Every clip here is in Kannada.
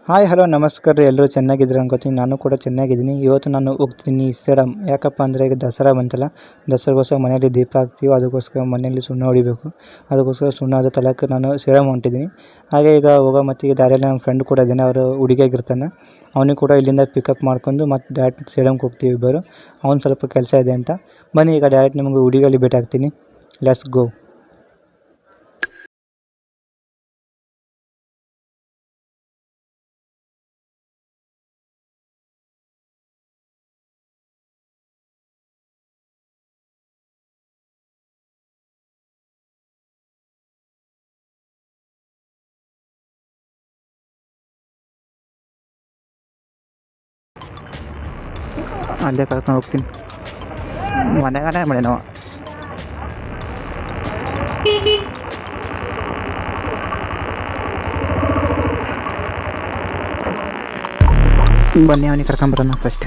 ಹಾಯ್ ಹಲೋ ನಮಸ್ಕಾರ ರೀ. ಎಲ್ಲರೂ ಚೆನ್ನಾಗಿದ್ದೀರಿ ಅನ್ಕೋತೀನಿ. ನಾನು ಕೂಡ ಚೆನ್ನಾಗಿದ್ದೀನಿ. ಇವತ್ತು ನಾನು ಹೋಗ್ತೀನಿ ಸೇಡಮ್. ಯಾಕಪ್ಪ ಅಂದರೆ ಈಗ ದಸರಾ ಬಂತಲ್ಲ, ದಸರಾಗೋಸ್ಕರ ಮನೆಯಲ್ಲಿ ದೀಪ ಹಾಕ್ತೀವಿ. ಅದಕ್ಕೋಸ್ಕರ ಮನೆಯಲ್ಲಿ ಸುಣ್ಣ ಹೊಡಿಬೇಕು. ಅದಕ್ಕೋಸ್ಕರ ಸುಣ್ಣದ ತಲಕ್ಕೆ ನಾನು ಸೇಡಮ್ ಹೊಂಟಿದ್ದೀನಿ. ಹಾಗೆ ಈಗ ಹೋಗೋ ಮತ್ತಿಗೆ ದಾರಿಯಲ್ಲಿ ನಮ್ಮ ಫ್ರೆಂಡ್ ಕೂಡ ಇದ್ದಾನೆ. ಅವರು ಹುಡುಗಿಯಾಗಿರ್ತಾನೆ. ಅವನಿಗೆ ಕೂಡ ಇಲ್ಲಿಂದ ಪಿಕಪ್ ಮಾಡ್ಕೊಂಡು ಮತ್ತು ಡೈರೆಕ್ಟ್ ಸೇಡಮ್ಗೆ ಹೋಗ್ತೀವಿ ಇಬ್ಬರು. ಅವ್ನು ಸ್ವಲ್ಪ ಕೆಲಸ ಇದೆ ಅಂತ. ಬನ್ನಿ ಈಗ ಡೈರೆಕ್ಟ್ ನಿಮಗೆ ಹುಡುಗಿಯಲ್ಲಿ ಭೇಟಿ ಆಗ್ತೀನಿ. Let's go. ಅಲ್ಲೇ ಕರ್ಕೊಂಡು ಹೋಗ್ತೀನಿ. ಮನೆಗಾನೆ ಮಾಡಿ ನಾವು ಬನ್ನಿ ಅವನಿಗೆ ಕರ್ಕೊಂಬರೋಣ ಫಸ್ಟ್.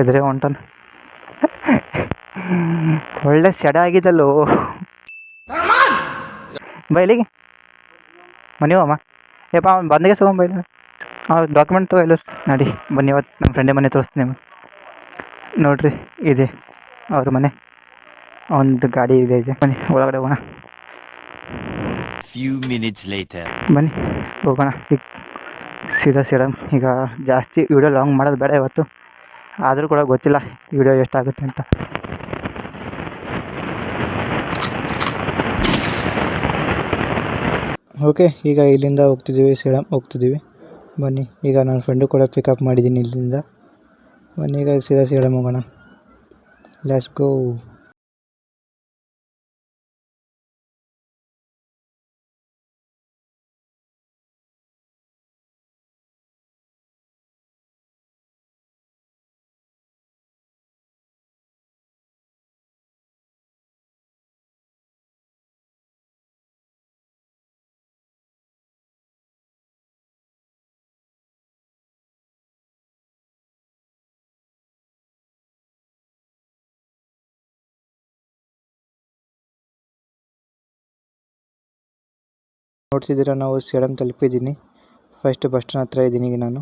ಎದುರೇ ಹೊಂಟಾನ. ಒಳ್ಳೆ ಸೆಡ ಆಗಿದ್ದಲ್ಲೋ. ಬೈಲಿಗೆ ಮನೆ ಹೋಗಮ್ಮ. ಯಪ್ಪ ಅವ್ನು ಬಂದಿಗೆ ಸಿಗೋಂಬೈಲಿ. ಅವ್ರು ಡಾಕ್ಯುಮೆಂಟ್ ಎಲ್ಲ ನೋಡಿ. ಬನ್ನಿ ಇವತ್ತು ನಮ್ಮ ಫ್ರೆಂಡೇ ಮನೆ ತೋರಿಸ್ತೀನಿ ನಿಮಗೆ. ನೋಡಿರಿ ಇದೆ ಅವ್ರ ಮನೆ. ಒಂದು ಗಾಡಿ ಇದೆ. ಬನ್ನಿ ಒಳಗಡೆ ಹೋಗೋಣ. ಬನ್ನಿ ಹೋಗೋಣ. ಈಗ ಸೀದಾ ಸೇಡಮ್. ಈಗ ಜಾಸ್ತಿ ವಿಡಿಯೋ ಲಾಂಗ್ ಮಾಡೋದು ಬೇಡ ಇವತ್ತು. ಆದರೂ ಕೂಡ ಗೊತ್ತಿಲ್ಲ ವಿಡಿಯೋ ಎಷ್ಟಾಗುತ್ತೆ ಅಂತ. ಓಕೆ, ಈಗ ಇಲ್ಲಿಂದ ಹೋಗ್ತಿದ್ದೀವಿ, ಸೇಡಮ್ ಹೋಗ್ತಿದ್ದೀವಿ. ಬನ್ನಿ ಈಗ ನನ್ನ ಫ್ರೆಂಡು ಕೂಡ ಪಿಕಪ್ ಮಾಡಿದ್ದೀನಿ ಇಲ್ಲಿಂದ. ಬನ್ನಿ ಈಗ ಸೀದಾ ಸೇಡಮ್ ಹೋಗೋಣ. Let's go. ನೋಡ್ತಿದ್ದೀರಾ, ನಾವು ಸೇಡಮ್ ತಲುಪಿದ್ದೀನಿ. ಫಸ್ಟ್ ಬಸ್ ಸ್ಟ್ಯಾಂಡ್ ಹತ್ರ ಇದ್ದೀನಿ ಈಗ ನಾನು.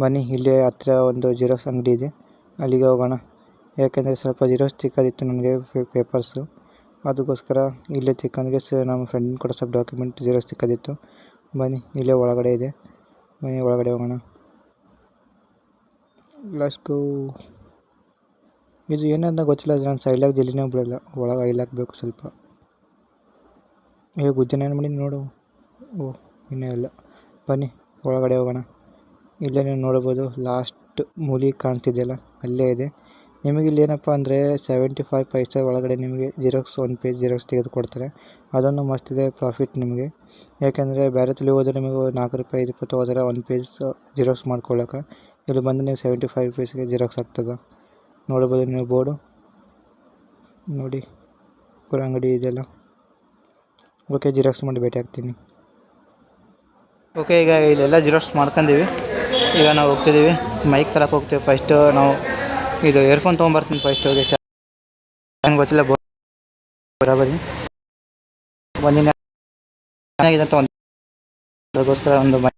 ಬನ್ನಿ ಇಲ್ಲೇ ಹತ್ರ ಒಂದು ಜಿರಾಕ್ಸ್ ಅಂಗಡಿ ಇದೆ, ಅಲ್ಲಿಗೆ ಹೋಗೋಣ. ಯಾಕೆಂದರೆ ಸ್ವಲ್ಪ ಜಿರಾಕ್ಸ್ ತಿಕ್ಕೋದಿತ್ತು ನನಗೆ ಪೇಪರ್ಸು. ಅದಕ್ಕೋಸ್ಕರ ಇಲ್ಲೇ ತಿಕ್ಕೊಂಡ್ಗೆ ನಮ್ಮ ಫ್ರೆಂಡ್ ಕೂಡ ಸ್ವಲ್ಪ ಡಾಕ್ಯುಮೆಂಟ್ ಜಿರಾಕ್ಸ್ ತಿಕ್ಕೋದಿತ್ತು. ಬನ್ನಿ ಇಲ್ಲೇ ಒಳಗಡೆ ಇದೆ. ಬನ್ನಿ ಒಳಗಡೆ ಹೋಗೋಣ. Let's go. ಇದು ಏನಂತ ಗೊತ್ತಿಲ್ಲ, ನಾನು ಸೈಡ್ಲಾಗ ಜಲ್ಲಿನೇ ಬಿಡಲ್ಲ. ಒಳಗೆ ಐಲಾಕಬೇಕು ಸ್ವಲ್ಪ. ಗುಜ್ಜನ ಏನು ಮಾಡಿ ನೋಡು. ಓಹ್, ಇನ್ನೂ ಇಲ್ಲ. ಬನ್ನಿ ಒಳಗಡೆ ಹೋಗೋಣ. ಇಲ್ಲೇ ನೀವು ನೋಡ್ಬೋದು, ಲಾಸ್ಟ್ ಮೂಲಿ ಕಾಣ್ತಿದೆಯಲ್ಲ ಅಲ್ಲೇ ಇದೆ. ನಿಮಗೆ ಇಲ್ಲಿ ಏನಪ್ಪ ಅಂದರೆ 75 ಪೈಸೆ ಒಳಗಡೆ ನಿಮಗೆ ಜಿರಾಕ್ಸ್ 1 ಪೇಜ್ ಜಿರಾಕ್ಸ್ ತೆಗೆದು ಕೊಡ್ತಾರೆ. ಅದೊಂದು ಮಸ್ತಿದೆ ಪ್ರಾಫಿಟ್ ನಿಮಗೆ. ಯಾಕೆಂದರೆ ಬೇರೆ ತಲೆ ಹೋದರೆ ನಿಮಗೆ 4 ರೂಪಾಯಿ 5 ರೂಪಾಯಿ ಹೋದರೆ 1 ಪೇಜ್ ಜಿರಾಕ್ಸ್ ಮಾಡ್ಕೊಳ್ಳೋಕೆ. ಇಲ್ಲಿ ಬಂದು ನೀವು 75 ಪೈಸೆಗೆ ಜಿರಾಕ್ಸ್ ಆಗ್ತದೆ. ನೋಡ್ಬೋದು ನೀವು ಬೋರ್ಡು ನೋಡಿ, ಪೂರ ಅಂಗಡಿ ಇದೆಯಲ್ಲ. ಓಕೆ, ಜಿರಾಕ್ಸ್ ಮಾಡಿ ಭೇಟಿ ಆಗ್ತೀನಿ. ಓಕೆ, ಈಗ ಇಲ್ಲೆಲ್ಲ ಜಿರಾಕ್ಸ್ ಮಾಡ್ಕೊಂಡಿವಿ. ಈಗ ನಾವು ಹೋಗ್ತಿದ್ದೀವಿ, ಮೈಕ್ ತರಕ್ಕೆ ಹೋಗ್ತೀವಿ. ಫಸ್ಟು ನಾವು ಇದು ಇಯರ್ಫೋನ್ ತೊಗೊಂಬರ್ತೀನಿ ಫಸ್ಟ್ ಹೋಗಿ. ನಂಗೆ ಗೊತ್ತಿಲ್ಲ ಬರಾಬರಿ. ಒಂದಿನ ಚೆನ್ನಾಗಿದೆ ಅಂತ ಅದಕ್ಕೋಸ್ಕರ ಒಂದು ಮೈಕ್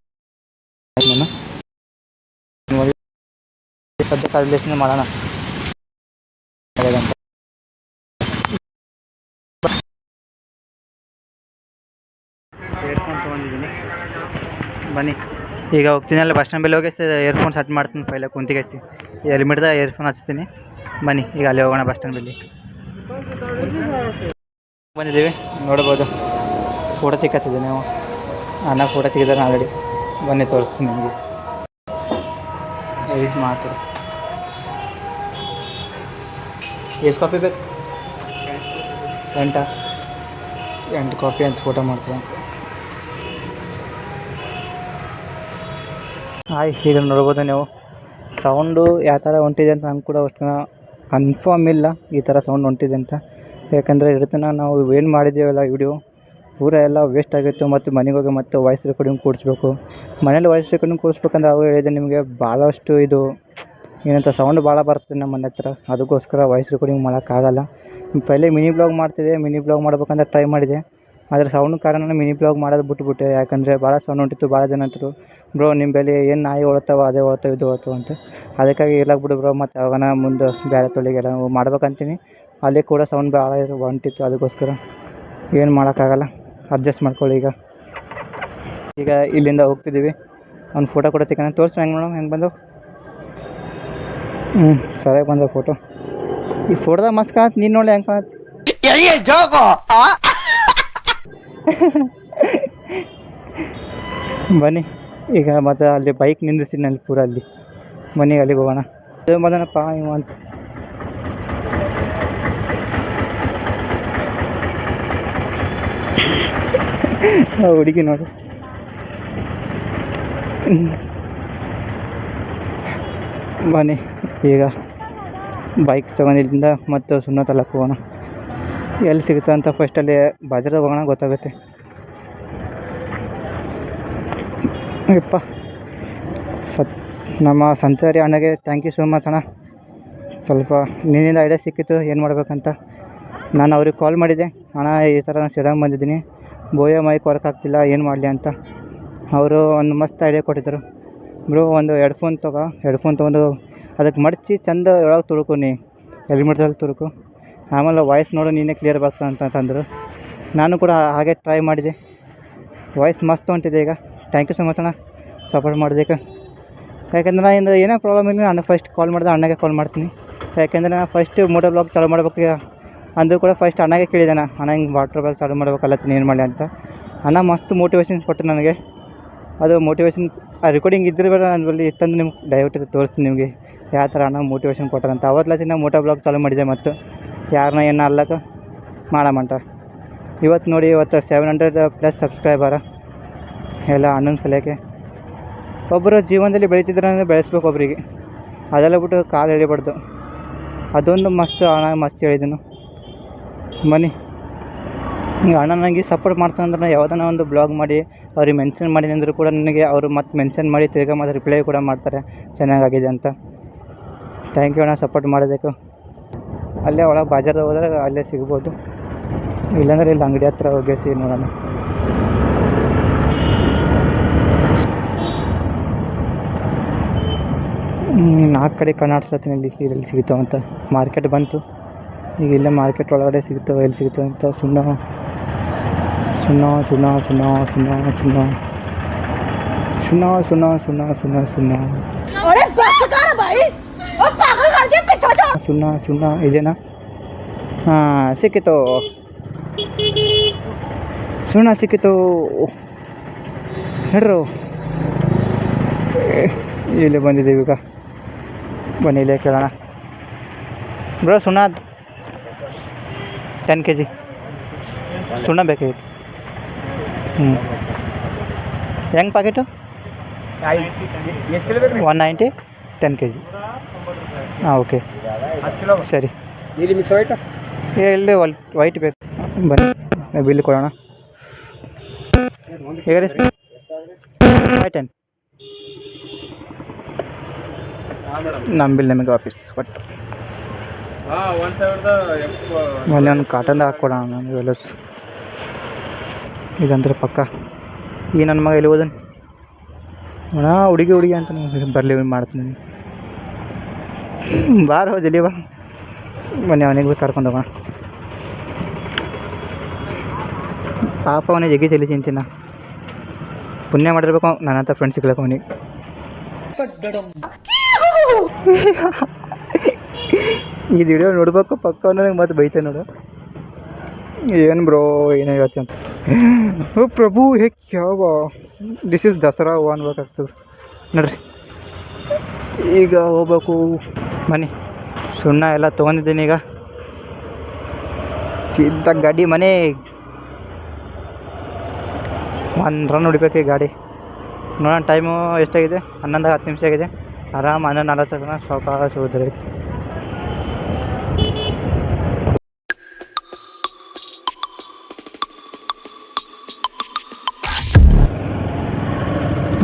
ನಾನು ಸದ್ಯಕ್ಕೆ ಅಡ್ಲೇಷನ್ ಮಾಡೋಣ ಅಂತ. ಇಯರ್ಫೋನ್ ತೊಗೊಂಡಿದ್ದೀನಿ. ಬನ್ನಿ ಈಗ ಹೋಗ್ತೀನಿ. ಅಲ್ಲಿ ಬಸ್ ಸ್ಟ್ಯಾಂಡ್ ಬೆಲೆ ಹೋಗಿ ಇಯರ್ಫೋನ್ ಸೆಟ್ ಮಾಡ್ತೀನಿ. ಪೈಲ ಕುಂತಿಗೆಸಿ ಹೆಲ್ಮೆಟ್ದ ಇಯರ್ಫೋನ್ ಹಚ್ತೀನಿ. ಬನ್ನಿ ಈಗ ಅಲ್ಲಿ ಹೋಗೋಣ ಬಸ್ ಸ್ಟ್ಯಾಂಡ್ ಬೆಲೆ. ಬಂದಿದ್ದೀವಿ, ನೋಡ್ಬೋದು. ಫೋಟೋ ತೆಕ್ಕತ್ತಿದ್ದೆ ನೀವು. ಅಣ್ಣ ಫೋಟೋ ತೆಗೆದಾರೆ ಆಲ್ರೆಡಿ. ಬನ್ನಿ ತೋರಿಸ್ತೀನಿ ನಿಮಗೆ. ಎಡಿಟ್ ಮಾಡ್ತೀರಿ. ಎಷ್ಟು ಕಾಪಿ ಬೇಕು? 8 ಕಾಪಿ ಅಂತ ಫೋಟೋ ಮಾಡ್ತೀರ ಅಂತ. ಈಗ ನೋಡ್ಬೋದು ನೀವು. ಸೌಂಡು ಯಾವ ಥರ ಹೊಂಟಿದೆ ಅಂತ ನಂಗೆ ಕೂಡ ಅಷ್ಟು ಕನ್ಫರ್ಮ್ ಇಲ್ಲ, ಈ ಥರ ಸೌಂಡ್ ಹೊಂಟಿದೆ ಅಂತ. ಯಾಕಂದರೆ ಇಡ್ತನ ನಾವು ಏನು ಮಾಡಿದ್ದೀವಲ್ಲ ವಿಡಿಯೋ ಪೂರ ಎಲ್ಲ ವೇಸ್ಟ್ ಆಗಿತ್ತು. ಮತ್ತು ಮನೆಗೆ ಹೋಗಿ ಮತ್ತೆ ವಾಯ್ಸ್ ರೆಕಾರ್ಡಿಂಗ್ ಕೂಡಿಸ್ಬೇಕು. ಮನೇಲಿ ವಾಯ್ಸ್ ರೆಕಾರ್ಡಿಂಗ್ ಕೂಡಿಸ್ಬೇಕಂದ್ರೆ ಅವಾಗ ಹೇಳಿದೆ ನಿಮಗೆ ಭಾಳಷ್ಟು ಇದು ಏನಂತ ಸೌಂಡ್ ಭಾಳ ಬರ್ತದೆ ನಮ್ಮ ಮನೆ ಹತ್ರ. ಅದಕ್ಕೋಸ್ಕರ ವಾಯ್ಸ್ ರೆಕಾರ್ಡಿಂಗ್ ಮಾಡೋಕ್ಕಾಗಲ್ಲ. ಪೈಲೆ ಮಿನಿ ಬ್ಲಾಗ್ ಮಾಡ್ತಿದ್ದೆ. ಮಿನಿ ಬ್ಲಾಗ್ ಮಾಡ್ಬೇಕಂತ ಟ್ರೈ ಮಾಡಿದೆ. ಅದ್ರ ಸೌಂಡ್ ಕಾರಣ ಮಿನಿ ಬ್ಲಾಗ್ ಮಾಡೋದು ಬಿಟ್ಬಿಟ್ಟೆ. ಯಾಕಂದರೆ ಭಾಳ ಸೌಂಡ್ ಹೊಂಟಿತ್ತು. ಭಾಳ ಜನ ಅಂತರು ಬ್ರೋ ನಿಮ್ಮ ಬೆಲೆ ಏನು ನಾಯಿ ಓಡ್ತಾವ ಅದೇ ಓಡ್ತಾವೆ ಇದು ಓಡ್ತಾವೆ ಅಂತ. ಅದಕ್ಕಾಗಿ ಇಲ್ಲ ಬಿಡು ಬ್ರೋ, ಮತ್ತು ಯಾವಾಗನ ಮುಂದೆ ಬೇರೆ ತೊಳಿಗೆಲ್ಲ ಮಾಡ್ಬೇಕಂತೀನಿ. ಅಲ್ಲಿ ಕೂಡ ಸೌಂಡ್ ಭಾಳ ಹೊಂಟಿತ್ತು. ಅದಕ್ಕೋಸ್ಕರ ಏನು ಮಾಡೋಕ್ಕಾಗಲ್ಲ, ಅಡ್ಜಸ್ಟ್ ಮಾಡ್ಕೊಳ್ಳಿ. ಈಗ ಇಲ್ಲಿಂದ ಹೋಗ್ತಿದ್ದೀವಿ. ಅವ್ನು ಫೋಟೋ ಕೂಡ ತೆಗೋಣ, ತೋರಿಸಿ ಹೆಂಗೆ ನೋಡೋಣ ಹೆಂಗೆ ಬಂದು. ಸರಿಯಾಗಿ ಬಂದ ಫೋಟೋ. ಈ ಫೋಟೋದಾಗ ಮಸ್ತ್ ಕಾಣತ್ತೆ, ನೀನು ನೋಡಿ ಹೆಂಗೆ ಕಾಣತ್ತೆ. ಬನ್ನಿ ಈಗ ಮತ್ತೆ ಅಲ್ಲಿ ಬೈಕ್ ನಿಂದಿರ್ತೀನಿ ಅಲ್ಲಿ ಪೂರ ಅಲ್ಲಿ ಮನೆಗೆ ಅಲ್ಲಿಗೆ ಹೋಗೋಣ. ಬಂದನಪ್ಪ ಇವ ಅಂತ. ಹುಡುಗಿ ನೋಡಿ. ಬನ್ನಿ ಈಗ ಬೈಕ್ ತಗೊಂಡಿದ್ದರಿಂದ ಮತ್ತು ಸುಣ್ಣ ತಲಕ್ಕೆ ಹೋಗೋಣ. ಎಲ್ಲಿ ಸಿಗುತ್ತೆ ಅಂತ ಫಸ್ಟಲ್ಲಿ ಬಾಜಾರ್ದಾಗ ಹೋಗೋಣ, ಗೊತ್ತಾಗುತ್ತೆ. ಯಪ್ಪ ನಮ್ಮ ಸಂಚಾರಿ ಅಣ್ಣಗೆ ಥ್ಯಾಂಕ್ ಯು ಸೋ ಮಚ್ ಅಣ್ಣ. ಸ್ವಲ್ಪ ನಿನ್ನಿಂದ ಐಡಿಯಾ ಸಿಕ್ಕಿತ್ತು ಏನು ಮಾಡ್ಬೇಕಂತ. ನಾನು ಅವ್ರಿಗೆ ಕಾಲ್ ಮಾಡಿದ್ದೆ, ಅಣ್ಣ ಈ ಥರ ನಾನು ಸಿಡಂಗೆ ಬಂದಿದ್ದೀನಿ, ಬೋಯೋ ಮೈಕ್ ವರ್ಕ್ ಆಗ್ತಿಲ್ಲ, ಏನು ಮಾಡಲಿ ಅಂತ. ಅವರು ಒಂದು ಮಸ್ತ್ ಐಡಿಯಾ ಕೊಟ್ಟಿದ್ದರು. ಬ್ರೋ ಒಂದು ಹೆಡ್ಫೋನ್ ತೊಗೊಂಡು ಅದಕ್ಕೆ ಮಡಚಿ ಚಂದ ಒಳಗೆ ತುಳ್ಕೊ, ನೀ ಹೆಲ್ಮೆಟ್ದಲ್ಲಿ ತುಳ್ಕೊ, ಆಮೇಲೆ ವಾಯ್ಸ್ ನೋಡು ನೀನೇ ಕ್ಲಿಯರ್ ಬರ್ತದೆ ಅಂತಂದರು. ನಾನು ಕೂಡ ಹಾಗೆ ಟ್ರೈ ಮಾಡಿದೆ. ವಾಯ್ಸ್ ಮಸ್ತ್ ಹೊಂಟಿದೆ ಈಗ. ಥ್ಯಾಂಕ್ ಯು ಸೊ ಮಚ್ ಅಣ್ಣ ಸಪೋರ್ಟ್ ಮಾಡೋದಕ್ಕೆ. ಯಾಕೆಂದ್ರೆ ನಾನು ಏನೇ ಪ್ರಾಬ್ಲಮ್ ಇಲ್ಲ ಅಣ್ಣ ಫಸ್ಟ್ ಕಾಲ್ ಮಾಡಿದೆ, ಅಣ್ಣಗೆ ಕಾಲ್ ಮಾಡ್ತೀನಿ. ಯಾಕೆಂದರೆ ನಾನು ಫಸ್ಟ್ ಮೋಟೋ ಬ್ಲಾಗ್ ಚಾಲೂ ಮಾಡ್ಬೇಕು ಅಂದರೂ ಕೂಡ ಫಸ್ಟ್ ಅಣ್ಣಗೆ ಕೇಳಿದೆ, ಅಣ್ಣ ಹಿಂಗೆ ವಾಟರ್ ಬ್ಲಾಗ್ ಚಾಲೂ ಮಾಡ್ಬೇಕಲ್ಲತ್ತೀನಿ, ಏನು ಮಾಡಲಿ ಅಂತ. ಅಣ್ಣ ಮಸ್ತ್ ಮೋಟಿವೇಶನ್ ಕೊಟ್ಟು ನನಗೆ. ಅದು ಮೋಟಿವೇಶನ್ ರೆಕಾರ್ಡಿಂಗ್ ಇದ್ದರೆ ಬೇಡ ನನ್ನ ಬಳಿ ಇತ್ತಂದ್ರೆ ನಿಮ್ಗೆ ದಯವಿಟ್ಟು ತೋರಿಸ್ತೀನಿ ನಿಮಗೆ ಯಾವ ಥರ ಅಣ್ಣ ಮೋಟಿವೇಶನ್ ಕೊಟ್ಟಾರಂತ. ಅವತ್ತಲಾಚಿನ ಮೋಟೋ ಬ್ಲಾಗ್ ಚಾಲೂ ಮಾಡಿದೆ, ಮತ್ತು ಯಾರನ್ನ ಏನು ಅಲ್ಲಕ್ಕೆ ಮಾಡಮಂಟ. ಇವತ್ತು ನೋಡಿ, ಇವತ್ತು 700+ ಸಬ್ಸ್ಕ್ರೈಬರ ಎಲ್ಲ ಅಣ್ಣನ ಸಲಕ್ಕೆ. ಒಬ್ಬರು ಜೀವನದಲ್ಲಿ ಬೆಳೀತಿದ್ರೆ ಅಂದರೆ ಬೆಳೆಸ್ಬೇಕು ಒಬ್ಬರಿಗೆ, ಅದೆಲ್ಲ ಬಿಟ್ಟು ಕಾಲು ಎಳಿಬಾರ್ದು. ಅದೊಂದು ಮಸ್ತ್ ಅಣ್ಣ ಮಸ್ತ್ ಹೇಳಿದನು. ಬನ್ನಿ ಈಗ ಅಣ್ಣ ನನಗೆ ಸಪೋರ್ಟ್ ಮಾಡ್ತಾನಂದ್ರೆ ಯಾವುದನ್ನ ಒಂದು ಬ್ಲಾಗ್ ಮಾಡಿ ಅವ್ರಿಗೆ ಮೆನ್ಷನ್ ಮಾಡಿದೆ ಅಂದರೂ ಕೂಡ ನನಗೆ ಅವರು ಮತ್ತೆ ಮೆನ್ಷನ್ ಮಾಡಿ ತಿರ್ಗಾ ಮತ್ತು ರಿಪ್ಲೈ ಕೂಡ ಮಾಡ್ತಾರೆ ಚೆನ್ನಾಗಾಗಿದೆ ಅಂತ. ಥ್ಯಾಂಕ್ ಯು ಅಣ್ಣ ಸಪೋರ್ಟ್ ಮಾಡೋದಕ್ಕೆ. ಅಲ್ಲೇ ಒಳಗೆ ಬಾಜಾರ್ದಾಗ ಹೋದ್ರೆ ಅಲ್ಲೇ ಸಿಗ್ಬೋದು, ಇಲ್ಲಾಂದ್ರೆ ಇಲ್ಲಿ ಅಂಗಡಿ ಹತ್ರ ಹೋಗಿ ನೋಡೋಣ. ನಾಲ್ಕು ಕಡೆ ಕಣ್ಣಾಡ್ಸತ್ತೀನಿ ಇಲ್ಲಿ ಎಲ್ಲಿ ಸಿಗ್ತಾವಂತ. ಮಾರ್ಕೆಟ್ ಬಂತು ಈಗ, ಇಲ್ಲೇ ಮಾರ್ಕೆಟ್ ಒಳಗಡೆ ಸಿಗ್ತಾವೆ, ಎಲ್ಲಿ ಸಿಗ್ತಾವೆ ಅಂತ. ಸುಣ್ಣ ಸುಣ್ಣ ಸುಣ್ಣ ಸುಣ್ಣ ಸುಣ್ಣ ಸುಣ್ಣ ಸುಣ್ಣ ಸುಣ್ಣ ಸುಣ್ಣ ಸುಣ್ಣ ಸುಣ್ಣ ಸುಣ್ಣ ಸುಣ್ಣ ಇದೇನಾ? ಹಾಂ ಸಿಕ್ಕಿತು, ಸುಣ್ಣ ಸಿಕ್ಕಿತು. ಹೇಳ್ರು ಇಲ್ಲಿ ಬಂದಿದ್ದೀವಿ ಈಗ. ಬನ್ನಿ ಇಲ್ಲೇ ಕೇಳೋಣ. ಬ್ರೋ ಸುಣ್ಣ 10 kg ಸುಣ್ಣ ಬೇಕಾಗಿತ್ತು. ಹೆಂಗೆ ಪ್ಯಾಕೆಟು? 190 10 kg. ಹಾಂ ಓಕೆ ಸರಿ. ಇಲ್ಲಿ ಮಿಕ್ಸ್ ವೈಟ್ ಎಲ್ಲಿ ವೈಟ್ ಬೇಕು. ಬನ್ನಿ ಬಿಲ್ ಕೊಡೋಣ. ಈಗ ರೀ 10 ನಮ್ಮ ಬಿಲ್ ನಿಮಗೆ ವಾಪಸ್ ಒಟ್ಟು ಮೊನ್ನೆ ಒಂದು ಕಾಟನ್ದಾಗ ಹಾಕ್ಕೊಡೋಣ ನಾನು ಎಲ್ಲ. ಇದಂದ್ರೆ ಪಕ್ಕ ಈ ನನ್ನ ಮಗ ಎಲ್ಲಿ ಹೋದನ್ ಅಣ್ಣ, ಹುಡುಗಿ ಅಂತ ಬರಲಿ ಮಾಡ್ತೀನಿ. ಬಾರ ಹೋದಲ್ಲಿ ಬಾ, ಬನ್ನಿ ಅವನಿಗೆ ಕರ್ಕೊಂಡು ಹೋಗೋಣ. ಪಾಪ ಅವನಿಗೆ ಜಗ್ಗಿ ತಲೆ ಚಿಂತಿನ, ಪುಣ್ಯ ಮಾಡಿರ್ಬೇಕು ನನ್ನ ಹತ್ರ ಫ್ರೆಂಡ್ಸ್ ಸಿಗ್ಲಕ್ಕ ಅವನಿಗೆ. ಈ ವಿಡಿಯೋ ನೋಡ್ಬೇಕು ಪಕ್ಕ ನನಗೆ ಮತ್ತೆ ಬೈತೆ ನೋಡು. ಏನು ಬ್ರೋ ಏನು ಹೇಳ್ತಿ ಅಂತ. ಓ ಪ್ರಭು ಹೇಗೆ ಯಾವ ದಿಸ್ ಇಸ್ ದಸರಾ ಅನ್ಬೇಕಾಗ್ತದೆ ನೋಡ್ರಿ. ಈಗ ಹೋಗ್ಬೇಕು. ಬನ್ನಿ ಸುಣ್ಣ ಎಲ್ಲ ತೊಗೊಂಡಿದ್ದೀನಿ. ಈಗ ಸಿದ್ಧ ಗಾಡಿ ಮನೆ 1 ರನ್ ಹೊಡಿಬೇಕು ಈ ಗಾಡಿ. ನೋಡೋಣ ಟೈಮು ಎಷ್ಟಾಗಿದೆ, 11:10 ನಿಮಿಷ ಆಗಿದೆ. ಆರಾಮ್ 11:40 ಸಾವಕಾಶ ಹೋದ್ರೆ.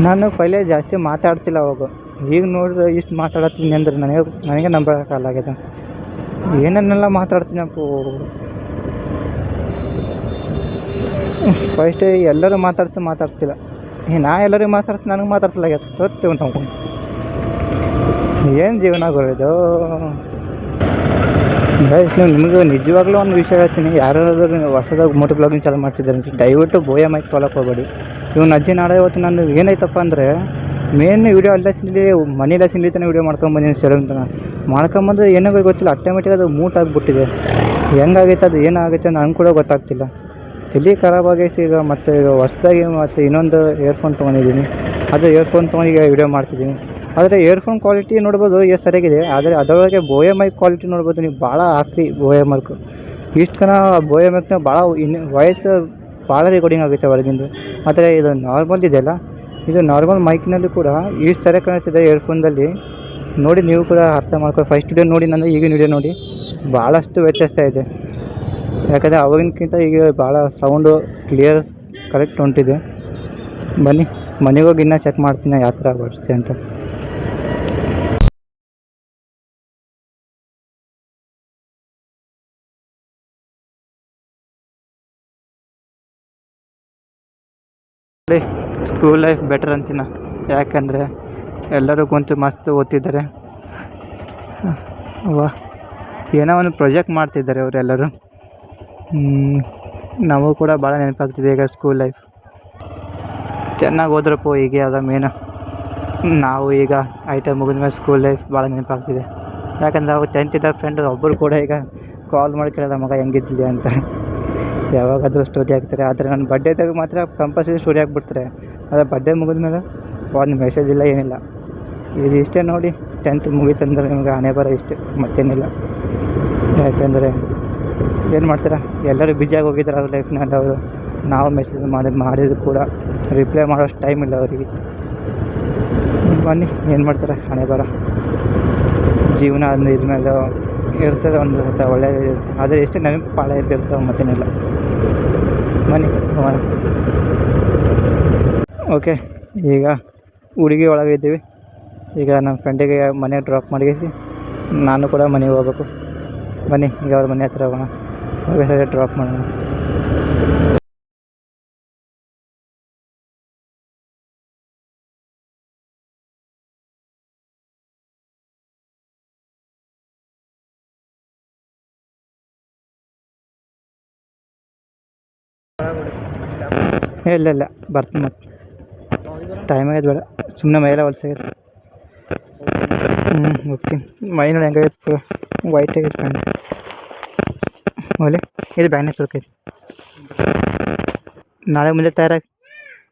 ನಾನು ಪೈಲೆ ಜಾಸ್ತಿ ಮಾತಾಡ್ತಿಲ್ಲ ಅವಾಗ, ಈಗ ನೋಡಿದ್ರೆ ಇಷ್ಟು ಮಾತಾಡತ್ತೀನಿ ಅಂದ್ರೆ ನನಗೆ ನಂಬೋಕ್ಕಾಗಲಾಗಿದೆ. ಏನನ್ನೆಲ್ಲ ಮಾತಾಡ್ತೀನಿ ಅಪ್ಪು. ಫಸ್ಟ್ ಎಲ್ಲರೂ ಮಾತಾಡ್ತಿಲ್ಲ ನಾ ಎಲ್ಲರಿಗೂ ಮಾತಾಡ್ತೀನಿ, ನನಗೆ ಮಾತಾಡ್ತಿಲ್ಲ ಸತ್ತೇವು ನಾವು. ಏನು ಜೀವನ ಆಗೋದು ಗೈಸ್. ನಿಮಗೆ ನಿಜವಾಗ್ಲೂ ಒಂದು ವಿಷಯ ಹೇಳ್ತೀನಿ, ಯಾರಾದ್ರೂ ಹೊಸದಾಗಿ ಮೋಟೋ ಬ್ಲಾಗಿಂಗ್ ಚಾಲು ಮಾಡ್ತಿದ್ದಾರೆ ದಯವಿಟ್ಟು ಬೋಯ ಮೈಕ್ ತೊಗೊಳಕ್ಕೆ ಹೋಗ್ಬೇಡಿ. ಇವನು ಅಜ್ಜಿ ನಾಳೆ ಇವತ್ತು ನಾನು ಏನಾಯ್ತಪ್ಪ ಅಂದರೆ ಮೇನ್ ವೀಡಿಯೋ ಅಲ್ಲೇ ಮನೆಯಲ್ಲೇ ಸಿಂಗ್ಲಿತಾನೆ ವೀಡಿಯೋ ಮಾಡ್ಕೊಂಬಂದಿನಿ ಸೆಲೆಂತನ ಮಾಡ್ಕೊಂಬಂದ್ರೆ ಏನೋ ಗೊತ್ತಿಲ್ಲ, ಆಟೋಮೆಟಿಕ್ ಅದು ಮೂಟ್ ಆಗಿಬಿಟ್ಟಿದೆ. ಹೆಂಗಾಗೈತೆ ಅದು ಏನಾಗೈತೆ ನನಗೆ ಕೂಡ ಗೊತ್ತಾಗ್ತಿಲ್ಲ. ತಲೆ ಖರಾಬ್ ಆಗೈತಿ ಈಗ. ಮತ್ತು ಈಗ ಹೊಸದಾಗಿ ಮತ್ತು ಇನ್ನೊಂದು ಇಯರ್ಫೋನ್ ತೊಗೊಂಡಿದ್ದೀನಿ, ಅದು ಇಯರ್ಫೋನ್ ತೊಗೊಂಡು ಈಗ ವೀಡಿಯೋ ಮಾಡ್ತಿದ್ದೀನಿ. ಆದರೆ ಇಯರ್ಫೋನ್ ಕ್ವಾಲಿಟಿ ನೋಡ್ಬೋದು ಎಷ್ಟು ಸರಿಯಾಗಿದೆ, ಆದರೆ ಅದರೊಳಗೆ ಬೋಯ ಮೈಕ್ ಕ್ವಾಲಿಟಿ ನೋಡ್ಬೋದು ನೀವು. ಭಾಳ ಹಾಕ್ರಿ ಬೋಯ ಮೈಕ್. ಇಷ್ಟು ಕನ ಬೋಯ ಮೈಕ್ನ ಭಾಳ ವಾಯ್ಸ್ ಭಾಳ ರೆಕಾರ್ಡಿಂಗ್ ಆಗುತ್ತೆ ಹೊರಗಿಂದು. ಆದರೆ ಇದು ನಾರ್ಮಲ್ ಇದೆಯಲ್ಲ, ಇದು ನಾರ್ಮಲ್ ಮೈಕ್ನಲ್ಲಿ ಕೂಡ ಇಷ್ಟು ಸರಿಯಾಗಿ ಕಾಣಿಸ್ತಿದೆ ಇಯರ್ಫೋನ್ದಲ್ಲಿ. ನೋಡಿ ನೀವು ಕೂಡ ಅರ್ಥ ಮಾಡ್ಕೊ. ಫಸ್ಟ್ ವಿಡಿಯೋ ನೋಡಿ ನಾನು ಈಗಿನ ವಿಡಿಯೋ ನೋಡಿ ಭಾಳಷ್ಟು ವ್ಯತ್ಯಾಸ ಇದೆ. ಯಾಕಂದರೆ ಅವಾಗಿನಕ್ಕಿಂತ ಈಗ ಭಾಳ ಸೌಂಡು ಕ್ಲಿಯರ್ ಕರೆಕ್ಟ್ ಹೊಂಟಿದೆ. ಬನ್ನಿ ಮನೆಗೆ ಹೋಗಿ ಇನ್ನೂ ಚೆಕ್ ಮಾಡ್ತೀನಿ ಯಾವ ಥರ ಬರುತ್ತೆ ಅಂತ. ಸ್ಕೂಲ್ ಲೈಫ್ ಬೆಟರ್ ಅಂತೀನ, ಯಾಕಂದರೆ ಎಲ್ಲರೂ ಕುಂತು ಮಸ್ತ್ ಓದ್ತಿದ್ದಾರೆ. ವಾ ಏನೋ ಒಂದು ಪ್ರಾಜೆಕ್ಟ್ ಮಾಡ್ತಿದ್ದಾರೆ ಅವರೆಲ್ಲರೂ. ನಮಗೂ ಕೂಡ ಭಾಳ ನೆನಪಾಗ್ತಿದೆ ಈಗ ಸ್ಕೂಲ್ ಲೈಫ್. ಚೆನ್ನಾಗಿ ಹೋದ್ರಪ್ಪ ಹೀಗೆ ಅದ ಮೇನು. ನಾವು ಈಗ ಐಟಮ್ ಮುಗಿದ್ಮೇಲೆ ಸ್ಕೂಲ್ ಲೈಫ್ ಭಾಳ ನೆನಪಾಗ್ತಿದೆ. ಯಾಕಂದರೆ ಅವಾಗ 10th ಇದ್ದ ಫ್ರೆಂಡ್ ಒಬ್ಬರು ಕೂಡ ಈಗ ಕಾಲ್ ಮಾಡಿ ಕೇಳೋದ ಮಗ ಹೆಂಗಿದ್ದಿದೆ ಅಂತ. ಯಾವಾಗಾದರೂ ಸ್ಟೋರಿ ಹಾಕ್ತಾರೆ, ಆದರೆ ನನ್ನ ಬರ್ಡೇದಾಗ ಮಾತ್ರ ಕಂಪಲ್ಸರಿ ಸ್ಟೋರಿ ಹಾಕ್ಬಿಡ್ತಾರೆ. ಆದರೆ ಬರ್ಡೇ ಮುಗಿದ್ಮೇಲೆ ಒಂದು ಮೆಸೇಜ್ ಇಲ್ಲ, ಏನಿಲ್ಲ. ಇದು ಇಷ್ಟೇ ನೋಡಿ, 10th ಮುಗೀತಂದ್ರೆ ನಿಮ್ಗೆ ಹಣೆ ಬರೋ ಇಷ್ಟೇ, ಮತ್ತೇನಿಲ್ಲ. ಯಾಕೆಂದರೆ ಏನು ಮಾಡ್ತಾರೆ, ಎಲ್ಲರೂ ಬ್ಯುಸಿಯಾಗಿ ಹೋಗಿದ್ದಾರೆ ಅವ್ರ ಲೈಫ್ನಲ್ಲಿ. ಅವರು ನಾವು ಮೆಸೇಜ್ ಮಾಡಿದ್ರು ಕೂಡ ರಿಪ್ಲೈ ಮಾಡೋಷ್ಟು ಟೈಮ್ ಇಲ್ಲ ಅವರಿಗೆ. ಬನ್ನಿ ಏನು ಮಾಡ್ತಾರೆ, ಹಣೆ ಬರ. ಜೀವನ ಅಂದರೆ ಇದ್ಮೇಲೆ ಇರ್ತದೆ ಒಂದು ಒಳ್ಳೆಯದು, ಆದರೆ ಎಷ್ಟೇ ನೆನಪು ಭಾಳ ಇರ್ತಿರ್ತವೆ, ಮತ್ತೇನಿಲ್ಲ. ಬನ್ನಿ ಹೋಗೋಣ. ಓಕೆ, ಈಗ ಹುಡುಗಿ ಒಳಗೆ ಇದ್ದೀವಿ. ಈಗ ನಮ್ಮ ಫ್ರೆಂಡಿಗೆ ಮನೆಗೆ ಡ್ರಾಪ್ ಮಾಡಿಸಿ ನಾನು ಕೂಡ ಮನೆಗೆ ಹೋಗ್ಬೇಕು. ಬನ್ನಿ ಈಗ ಅವ್ರ ಮನೆ ಹತ್ರ ಹೋಗೋಣ, ಹೋಗಿ ಸರಿ ಡ್ರಾಪ್ ಮಾಡೋಣ. ಇಲ್ಲ ಬರ್ತೀನಿ, ಮತ್ತೆ ಟೈಮ್ ಆಗೈತೆ, ಬೇಡ ಸುಮ್ಮನೆ ಮೈಯೆಲ್ಲ ಹೊಲ್ಸಾಗೈತೆ. ಹೋಗ್ತೀನಿ. ಮೈನಲ್ಲಿ ಹೆಂಗಾಗೈತೆ, ವೈಟ್ ಆಗೈತೆ ಪ್ಯಾಂಟ್. ಒಲೆ ಇದು ಬ್ಯಾಗ್ನಾಗ ಸುರ್ಕೈತಿ. ನಾಳೆ ಮುಂದೆ ತಯಾರಾಗಿ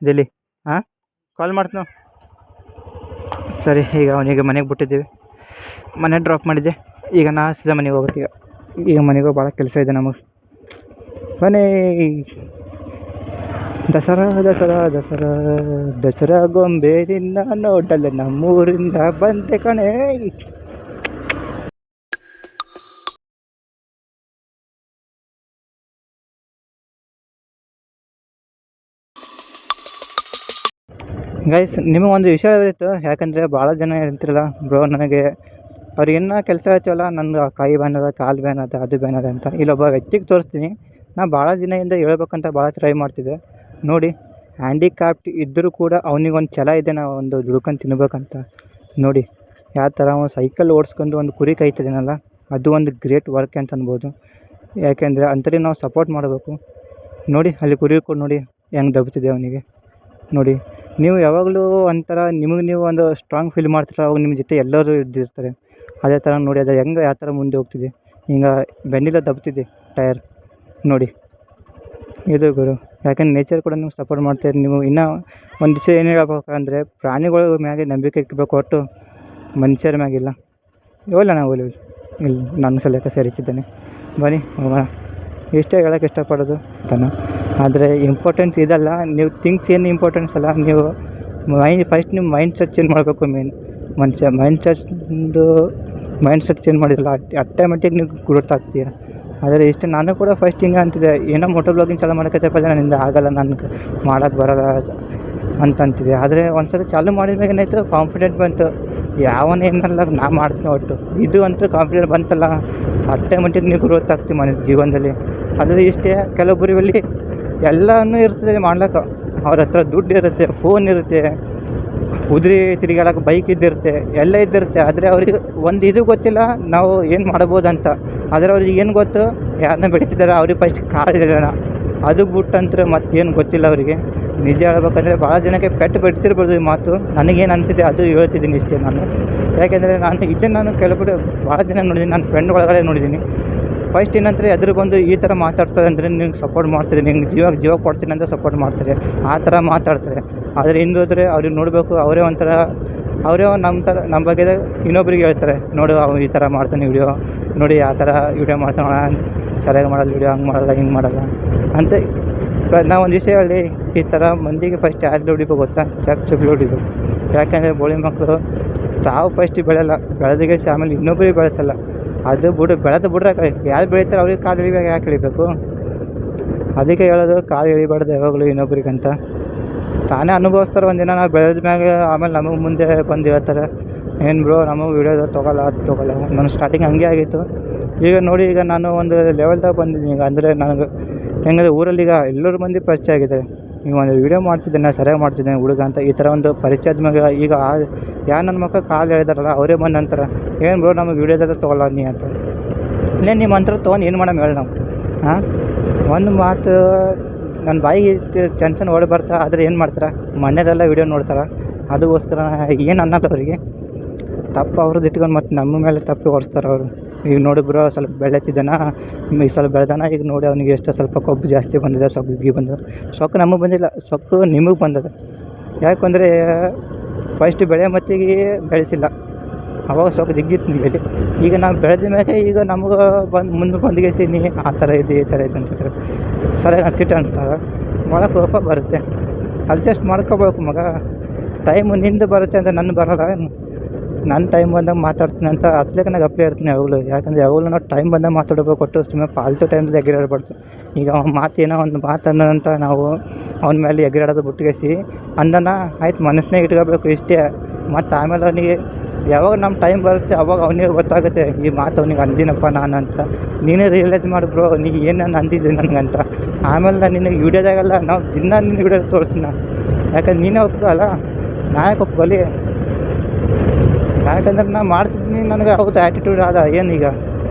ಜಲ್ಲಿ. ಹಾಂ, ಕಾಲ್ ಮಾಡ್ತೀನಿ. ಸರಿ, ಈಗ ಅವನಿಗೆ ಮನೆಗೆ ಬಿಟ್ಟಿದ್ದೀವಿ. ಮನೆ ಡ್ರಾಪ್ ಮಾಡಿದ್ದೆ. ಈಗ ನಾ ಸೀದಾ ಮನೆಗೆ ಹೋಗುತ್ತೆ. ಈಗ ಮನೆಗೆ ಹೋಗಿ ಭಾಳ ಕೆಲಸ ಇದೆ ನಮಗೆ. ಬನ್ನಿ. ದಸರಾ ಗೊಂಬೆ ನಿನ್ನ ನೋಡಲ್ಲ ನಮ್ಮೂರಿಂದ ಬಂದೆ ಕಣೆ. ಗೈಸ್, ನಿಮಗೊಂದು ವಿಷಯ ಹೇಳಿತ್ತು. ಯಾಕಂದರೆ ಭಾಳ ಜನ ಇರ್ತಿರಲ್ಲ ಬ್ರೋ, ನನಗೆ ಅವ್ರಿಗೇನ ಕೆಲಸ ಹೇಳ್ತೀವಲ್ಲ, ನಂದು ಕೈ ಬ್ಯಾನ್ ಅದ, ಕಾಲು ಬ್ಯಾನ್ ಅದ, ಅದು ಬ್ಯಾನ್ ಅದ ಅಂತ. ಇಲ್ಲೊಬ್ಬ ವ್ಯಕ್ತಿಗೆ ತೋರಿಸ್ತೀನಿ. ನಾ ಭಾಳ ದಿನದಿಂದ ಹೇಳ್ಬೇಕಂತ ಭಾಳ ಟ್ರೈ ಮಾಡ್ತಿದ್ದೆ. ನೋಡಿ, ಹ್ಯಾಂಡಿಕ್ಯಾಪ್ಟ್ ಇದ್ದರೂ ಕೂಡ ಅವನಿಗೊಂದು ಛಲ ಇದೆ, ನಾವು ಒಂದು ದುಡ್ಕೊಂಡು ತಿನ್ಬೇಕಂತ. ನೋಡಿ ಯಾವ ಥರ ಅವನು ಸೈಕಲ್ ಓಡಿಸ್ಕೊಂಡು ಒಂದು ಕುರಿ ಕಾಯ್ತಿದ್ದಾನಲ್ಲ, ಅದು ಒಂದು ಗ್ರೇಟ್ ವರ್ಕ್ ಅಂತ ಅನ್ಬೋದು. ಯಾಕೆಂದರೆ ಅಂಥವ್ರಿಗೆ ನಾವು ಸಪೋರ್ಟ್ ಮಾಡಬೇಕು. ನೋಡಿ ಅಲ್ಲಿ ಕುರಿ ಕೂಡ ನೋಡಿ ಹೆಂಗೆ ದಬ್ತಿದೆ ಅವನಿಗೆ. ನೋಡಿ, ನೀವು ಯಾವಾಗಲೂ ಒಂಥರ ನಿಮಗೆ ನೀವು ಒಂದು ಸ್ಟ್ರಾಂಗ್ ಫೀಲ್ ಮಾಡ್ತೀರ, ಅವಾಗ ನಿಮ್ಮ ಜೊತೆ ಎಲ್ಲರೂ ಇದ್ದಿರ್ತಾರೆ. ಅದೇ ಥರ ನೋಡಿ ಅದು ಹೆಂಗೆ ಯಾವ ಥರ ಮುಂದೆ ಹೋಗ್ತಿದೆ. ಹಿಂಗೆ ಬೆನ್ನಿಲ್ಲ ದಬ್ತಿದೆ ಟಯರ್. ನೋಡಿ ಇದು ಗುರು. ಯಾಕಂದ್ರೆ ನೇಚರ್ ಕೂಡ ನೀವು ಸಪೋರ್ಟ್ ಮಾಡ್ತಾಯಿರಿ. ನೀವು ಇನ್ನೂ ಒಂದು ವಿಷಯ ಏನು ಹೇಳ್ಬೇಕಂದ್ರೆ, ಪ್ರಾಣಿಗಳ ಮ್ಯಾಗೆ ನಂಬಿಕೆ ಇಟ್ಬೇಕು, ಒಟ್ಟು ಮನುಷ್ಯರ ಮ್ಯಾಗಿಲ್ಲ. ಇವಲ್ಲ ನಾವು ಇಲ್ಲ ನನ್ನ ಸಲಕ್ಕೆ ಸೇರಿಸಿದ್ದೇನೆ. ಬನ್ನಿ ಹೋಗೋಣ. ಇಷ್ಟೇ ಹೇಳೋಕ್ಕೆ ಇಷ್ಟಪಡೋದು ಅಂತಾನೆ. ಆದರೆ ಇಂಪಾರ್ಟೆನ್ಸ್ ಇದಲ್ಲ, ನೀವು ಥಿಂಗ್ಸ್ ಏನು ಇಂಪಾರ್ಟೆನ್ಸ್ ಅಲ್ಲ. ನೀವು ಫಸ್ಟ್ ನಿಮ್ಮ ಮೈಂಡ್ ಸೆಟ್ ಚೇಂಜ್ ಮಾಡಬೇಕು. ಮೇನ್ ಮನುಷ್ಯ ಮೈಂಡ್ ಸೆಟ್ ಚೇಂಜ್ ಮಾಡಿರಲ್ಲ, ಆಟೋಮೆಟಿಕ್ ನೀವು ಗ್ರೋತ್ ಆಗ್ತೀಯ. ಆದರೆ ಇಷ್ಟು ನಾನು ಕೂಡ ಫಸ್ಟ್ ಹಿಂಗೆ ಅಂತಿದ್ದೆ, ಏನೋ ಮೋಟೋ ಬ್ಲಾಗಿಂಗ್ ಚಾಲು ಮಾಡೋಕ್ಕೈತಪ್ಪ, ನನ್ನಿಂದ ಆಗೋಲ್ಲ, ನನಗೆ ಮಾಡೋಕ್ಕೆ ಬರೋಲ್ಲ ಅಂತಂತಿದ್ದೆ. ಆದರೆ ಒಂದು ಸಲ ಚಾಲೂ ಮಾಡಿದ್ಮೇಲೆ ಏನಾಯಿತು, ಕಾನ್ಫಿಡೆಂಟ್ ಬಂತು. ಯಾವನೇನಲ್ಲ ನಾ ಮಾಡ್ತೀನಿ ಒಟ್ಟು ಇದು ಅಂತೂ ಕಾನ್ಫಿಡೆಂಟ್ ಬಂತಲ್ಲ, ಆಟೋಮೆಟಿಕ್ ನೀವು ಗ್ರೋತ್ ಆಗ್ತೀವಿ ಜೀವನದಲ್ಲಿ. ಆದರೆ ಇಷ್ಟೇ, ಕೆಲವೊಬ್ಬರಲ್ಲಿ ಎಲ್ಲನೂ ಇರ್ತದೆ ಮಾಡ್ಲಿಕ್ಕೆ. ಅವ್ರ ಹತ್ರ ದುಡ್ಡು ಇರುತ್ತೆ, ಫೋನ್ ಇರುತ್ತೆ, ಕುದುರೆ ತಿರುಗಾಡಕ್ಕೆ ಬೈಕ್ ಇದ್ದಿರುತ್ತೆ, ಎಲ್ಲ ಇದ್ದಿರುತ್ತೆ. ಆದರೆ ಅವ್ರಿಗೆ ಒಂದು ಇದು ಗೊತ್ತಿಲ್ಲ ನಾವು ಏನು ಮಾಡ್ಬೋದಂತ. ಆದರೆ ಅವ್ರಿಗೆ ಏನು ಗೊತ್ತು, ಯಾರನ್ನ ಬೆಳೀತಿದ್ದಾರೆ ಅವ್ರಿಗೆ ಫಸ್ಟ್ ಕಾಲಿಡೋಣ, ಅದು ಬಿಟ್ಟಂದ್ರೆ ಮತ್ತೇನು ಗೊತ್ತಿಲ್ಲ ಅವರಿಗೆ. ನಿಜ ಹೇಳ್ಬೇಕಂದ್ರೆ ಭಾಳ ಜನಕ್ಕೆ ಪೆಟ್ಟು ಬಿಡ್ತಿರ್ಬೋದು ಈ ಮಾತು. ನನಗೇನು ಅನಿಸಿದೆ ಅದು ಹೇಳ್ತಿದ್ದೀನಿ ಇಷ್ಟೇ ನಾನು. ಯಾಕೆಂದರೆ ನಾನು ಕೆಲವು ಭಾಳ ಜನ ನೋಡಿದ್ದೀನಿ, ನನ್ನ ಫ್ರೆಂಡ್ ಒಳಗಡೆ ನೋಡಿದ್ದೀನಿ. ಫಸ್ಟ್ ಏನಂದರೆ ಎದುರು ಬಂದು ಈ ಥರ ಮಾತಾಡ್ತಾರೆ ಅಂದರೆ ನಿಂಗೆ ಸಪೋರ್ಟ್ ಮಾಡ್ತಾರೆ, ನಿಂಗೆ ಜೀವ ಕೊಡ್ತೀನಿ ಅಂತ ಸಪೋರ್ಟ್ ಮಾಡ್ತಾರೆ, ಆ ಥರ ಮಾತಾಡ್ತಾರೆ. ಆದರೆ ಹಿಂದೋದ್ರೆ ಅವ್ರಿಗೆ ನೋಡಬೇಕು, ಅವರೇ ನಮ್ಮ ಬಗ್ಗೆ ಇನ್ನೊಬ್ರಿಗೆ ಹೇಳ್ತಾರೆ, ನೋಡು ಅವ್ನು ಈ ಥರ ಮಾಡ್ತಾನೆ ವಿಡಿಯೋ, ನೋಡಿ ಆ ಥರ ವಿಡಿಯೋ ಮಾಡ್ತಾನೆ, ಸರಿಯಾಗಿ ಮಾಡಲ್ಲ ವಿಡಿಯೋ, ಹಂಗೆ ಮಾಡಲ್ಲ ಹಿಂಗೆ ಮಾಡಲ್ಲ ಅಂತ. ನಾವು ಒಂದು ವಿಷಯ ಹೇಳಿ, ಈ ಥರ ಮಂದಿಗೆ ಫಸ್ಟ್ ಯಾರು ಹೊಡಿಬೇಕು ಗೊತ್ತಾ? ಚಪ್ಪಲಿ ಹೊಡಿಬೇಕು. ಯಾಕೆಂದರೆ ಬೋಳಿ ಮಕ್ಕಳು ತಾವು ಫಸ್ಟ್ ಬೆಳೆಯಲ್ಲ, ಬೆಳೆದಿಗೆ ಆಮೇಲೆ ಇನ್ನೊಬ್ಬರಿಗೆ ಬೆಳೆಸಲ್ಲ. ಅದು ಬೆಳೆದು ಬಿಡ್ರೆ ಯಾರು ಬೆಳೀತಾರೆ ಅವ್ರಿಗೆ ಕಾಲು ಇಳಿಬೇಕು, ಯಾಕೆ ಇಳಿಬೇಕು? ಅದಕ್ಕೆ ಹೇಳೋದು, ಕಾಲು ಇಳಿಬಾರ್ದು ಯಾವಾಗಲೂ ಇನ್ನೊಬ್ರಿಗಂತ. ತಾನೇ ಅನುಭವಿಸ್ತಾರೆ ಒಂದಿನ. ನಾವು ಬೆಳೆದ ಮ್ಯಾಗ ಆಮೇಲೆ ನಮಗೆ ಮುಂದೆ ಬಂದು ಹೇಳ್ತಾರೆ, ಏನು ಬ್ರೋ ನಮಗೆ ವಿಡಿಯೋದ ತೊಗೊಲ್ಲ ಅದು ತೊಗೊಲ್ಲ. ನಾನು ಸ್ಟಾರ್ಟಿಂಗ್ ಹಂಗೆ ಆಗಿತ್ತು. ಈಗ ನೋಡಿ, ಈಗ ನಾನು ಒಂದು ಲೆವೆಲ್ದಾಗ ಬಂದಿದ್ದೀನಿ. ಈಗ ಅಂದರೆ ನನಗೆ ಹೆಂಗಂದರೆ ಊರಲ್ಲಿ ಈಗ ಎಲ್ಲರೂ ಮಂದಿ ಪರಿಚಯ ಆಗಿದೆ. ಈಗ ಒಂದು ವೀಡಿಯೋ ಮಾಡ್ತಿದ್ದೇನೆ, ಸರಿಯಾಗಿ ಮಾಡ್ತಿದ್ದೇನೆ ಹುಡುಗ ಅಂತ, ಈ ಥರ ಒಂದು ಪರಿಚಯದ ಮ್ಯಾಗ ಈಗ ಯಾರು ನನ್ನ ಮಕ್ಕಳು ಕಾಲು ಹೇಳಿದಾರಲ್ಲ ಅವರೇ ಬಂದು ಅಂತಾರೆ, ಏನು ಬ್ರೋ ನಮಗೆ ವೀಡಿಯೋದಾಗ ತೊಗೊಲ್ಲ ನೀ ಅಂತ. ಇಲ್ಲೇ ನಿಮ್ಮ ಮಂತ್ರ ತೊಗೊಂಡು ಏನು ಮಾಡೋಣ ಹೇಳಿ ನಾವು? ಹಾಂ, ಒಂದು ಮಾತು ನನ್ನ ಬಾಯಿಗೆ ಚಂದ ಓಡಿ ಬರ್ತಾ, ಆದರೆ ಏನು ಮಾಡ್ತಾರೆ, ಮನೆಯಲ್ಲೆಲ್ಲ ವೀಡಿಯೋ ನೋಡ್ತಾರೆ. ಅದಕ್ಕೋಸ್ಕರ ಏನು ಅನ್ನೋದು ಅವರಿಗೆ ತಪ್ಪು ಅವ್ರದ್ದು ಇಟ್ಕೊಂಡು ಮತ್ತೆ ನಮ್ಮ ಮೇಲೆ ತಪ್ಪು ಹೊರಿಸ್ತಾರೆ ಅವರು. ಈಗ ನೋಡಿ ಬ್ರೋ ಸ್ವಲ್ಪ ಬೆಳೆತಿದ್ದಾನ, ಈ ಸ್ವಲ್ಪ ಬೆಳೆದಾನ, ಈಗ ನೋಡಿ ಅವನಿಗೆ ಎಷ್ಟು ಸ್ವಲ್ಪ ಕೊಬ್ಬು ಜಾಸ್ತಿ ಬಂದಿದೆ, ಸ್ವಲ್ಪ ಗಿಗ್ಗಿ ಬಂದಿದೆ. ಸೊಕ್ಕು ನಮಗೆ ಬಂದಿಲ್ಲ, ಸೊಕ್ಕು ನಿಮಗೆ ಬಂದದ. ಯಾಕಂದರೆ ಫಸ್ಟ್ ಬೆಳೆ ಮತ್ತಿಗೆ ಬೆಳೆಸಿಲ್ಲ, ಅವಾಗ ಸ್ವಲ್ಪ ಜಿಗ್ಗಿತ್ತು ನಿಮಗೆ. ಈಗ ನಾವು ಬೆಳೆದ ಮೇಲೆ ಈಗ ನಮ್ಗೆ ಮುಂದೆ ಬಂದಿಗೆಸಿ ಆ ಥರ ಇದೆ ಈ ಥರ ಇದೆ ಅಂತ ಸರಿಯಾಗಿ ಸಿಟ್ಟು ಅನ್ಸ್ತಾರೆ, ಭಾಳ ಕೋಪ ಬರುತ್ತೆ. ಅಡ್ಜಸ್ಟ್ ಮಾಡ್ಕೋಬೇಕು ಮಗ. ಟೈಮು ನಿಂದು ಬರುತ್ತೆ ಅಂತ ನನ್ನ ಬರೋಲ್ಲ. ನನ್ನ ಟೈಮ್ ಬಂದಾಗ ಮಾತಾಡ್ತೀನಿ ಅಂತ ಅದ್ಲೇಕ ನಾನು ಅಪ್ಲೈ ಇರ್ತೀನಿ ಯಾವಾಗಲೂ. ಯಾಕಂದರೆ ಯಾವಾಗಲೂ ನಾವು ಟೈಮ್ ಬಂದಾಗ ಮಾತಾಡಬೇಕು, ಕೊಟ್ಟು ಸುಮ್ಮನೆ ಫಾಲ್ತು ಟೈಮ್ದಲ್ಲಿ ಎಗರಾಡಬಾರ್ದು. ಈಗ ಅವ್ನು ಏನೋ ಒಂದು ಮಾತನ್ನೋಂತ ನಾವು ಅವನ ಮೇಲೆ ಎಗರಾಡೋದು ಬಿಟ್ಟಿಗೆಸಿ ಅಂದನ ಆಯ್ತು ಮನಸ್ಸಿನಾಗ ಇಟ್ಕೋಬೇಕು ಇಷ್ಟೇ. ಮತ್ತು ಆಮೇಲೆ ಅವನಿಗೆ ಯಾವಾಗ ನಮ್ಮ ಟೈಮ್ ಬರುತ್ತೆ ಅವಾಗ ಅವನಿಗೆ ಗೊತ್ತಾಗುತ್ತೆ, ಈ ಮಾತು ಅವ್ನಿಗೆ ಅಂದಿನಪ್ಪ ನಾನು ಅಂತ. ನೀನೇ ರಿಯಲೈಸ್ ಮಾಡಿ ಬ್ರೋ, ನೀನು ಏನು ಅಂದಿದ್ದೆ ನನಗಂತ. ಆಮೇಲೆ ನಾನು ನಿನಗೆ ವಿಡಿಯೋದಾಗಲ್ಲ, ನಾವು ದಿನ ನಿನ್ನ ವಿಡಿಯೋ ತೋರಿಸ್ತೀನಿ ನಾನು. ಯಾಕಂದ್ರೆ ನೀನೇ ಒಪ್ಕೋಲ್ಲ, ನಾ ಯಾಕೆ ಒಪ್ಕೊಳ್ಳಿ? ಯಾಕಂದ್ರೆ ನಾನು ಮಾಡ್ತಿದ್ದೀನಿ, ನನಗೆ ಹೌದು ಆ್ಯಟಿಟ್ಯೂಡ್ ಆದ ಏನೀಗ.